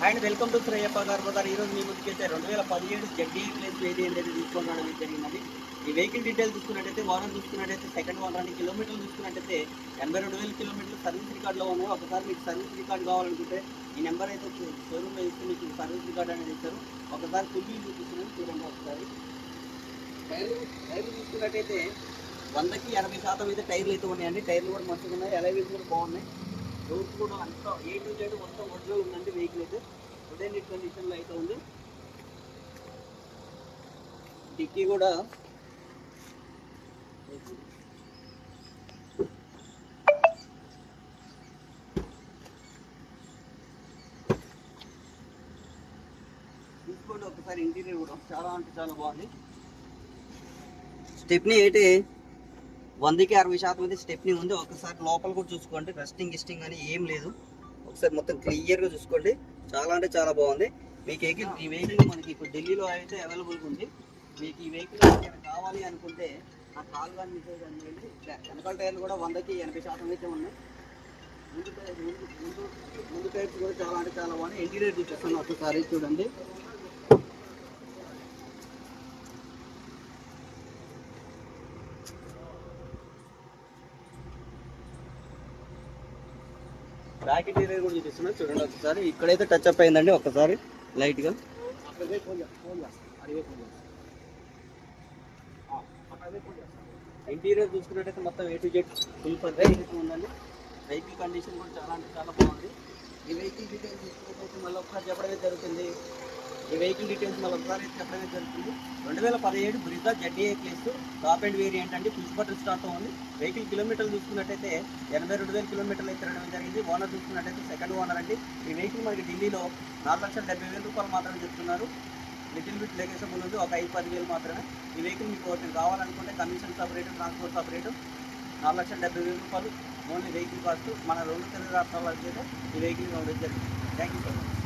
And welcome to శ్రేయప్ప గారు బజార్. ఈరోజు మీ ముందుకైతే 2017 జడ్డీ ప్లేస్ వేది అనేది తీసుకోవడం జరిగినది. ఈ వెహికల్ డీటెయిల్స్ చూసుకున్నట్టయితే ఓనర్ చూసుకున్నట్టయితే సెకండ్ ఓనర్ అండి. కిలోమీటర్లు చూసుకున్నట్టయితే 82,000 కిలోమీటర్లు సర్వీస్ రికార్డులో ఉన్నాయి. ఒకసారి మీకు సర్వీస్ రికార్డు కావాలనుకుంటే ఈ నెంబర్ అయితే షోరూమ్లో ఇస్తే మీకు సర్వీస్ రికార్డు అనేది ఇస్తారు. ఒకసారి ఫుల్ చూపిస్తున్నాను చూడండి. ఒకసారి టైర్లు చూసుకున్నట్టయితే 100కి 80% అయితే టైర్లు అయితే ఉన్నాయండి. టైర్లు కూడా మంచిగా ఉన్నాయి. అలైవిల్స్ కూడా బాగున్నాయి. రోడ్స్ కూడా అంతా A to Z మొత్తం ఒరిజినల్ ఉందండి. వెహికల్ అయితే ఉదయ నీట్ కండిషన్లో అయితే ఉంది. డిక్కీ కూడా చూసుకోండి. ఒకసారి ఇంటీరియర్ కూడా చాలా అంటే చాలా బాగుంది. స్టెప్నీ అయితే 100కి 60% అయితే స్టెప్నీ ఉంది. ఒకసారి లోపల కూడా చూసుకోండి. రస్టింగ్ గిస్టింగ్ అని ఏం లేదు. ఒకసారి మొత్తం క్లియర్గా చూసుకోండి. చాలా అంటే చాలా బాగుంది. మీకు ఈ వెహికల్ మనకి ఇప్పుడు ఢిల్లీలో అయితే అవైలబుల్గా ఉంది. మీకు ఈ వెహికల్ కావాలి అనుకుంటే ఆ కాల్ కానీ మెసేజ్ అనేది వెనకాల టైర్లు కూడా 100కి 80% అయితే ఉన్నాయి. ముందు టైర్స్ కూడా చాలా అంటే చాలా బాగున్నాయి. ఇంటీరియర్ చూపిస్తాను ఒకసారి చూడండి. బ్యాక్ ఇంటీరియర్ కూడా చూపిస్తున్నా చూడండి. ఒకసారి ఇక్కడైతే టచ్ అప్ అయిందండి. ఒకసారి లైట్గా ఇంటీరియర్ చూసుకున్నట్టయితే మొత్తం A to Z full perfect ఉందండి. వెహికల్ కండిషన్ కూడా చాలా అంటే చాలా బాగుంది. ఈ వెహికల్ డీటెయిల్స్ చూసుకున్నట్టయితే మళ్ళీ ఒకసారి చెప్పడమే జరుగుతుంది. ఈ వెహికల్ డీటెయిల్స్ మళ్ళీ ఒకసారి చెప్పడమే జరుగుతుంది. 2017 Brezza ZDA place top and variant అండి. పుష్ బటన్ స్టార్ట్ ఉంది. వెహికల్ కిలోమీటర్లు చూసుకున్నట్టయితే 82,000 కిలోమీటర్లు అయితే తిరగడం జరిగింది. ఓనర్ చూసుకున్నట్టయితే సెకండ్ ఓనర్ అండి. ఈ వెహికల్ మనకి ఢిల్లీలో 4,70,000 రూపాయలు మాత్రమే చెప్తున్నారు. లిటిల్ బిట్ లెగేసబుల్ ఉంది. ఒక 5-10,000 మాత్రమే. ఈ వెహికల్ మీకు కావాలనుకుంటే కమిషన్ సపరేట్, ట్రాన్స్పోర్ట్ సపరేట్ 4,70,000 రూపాయలు ఓన్లీ వెహికల్ కాస్ట్. మన 2 తెలుగు రాష్ట్రాల్లో అయితే ఈ వెహికల్ ఇవ్వడం జరిగింది. Thank you so much.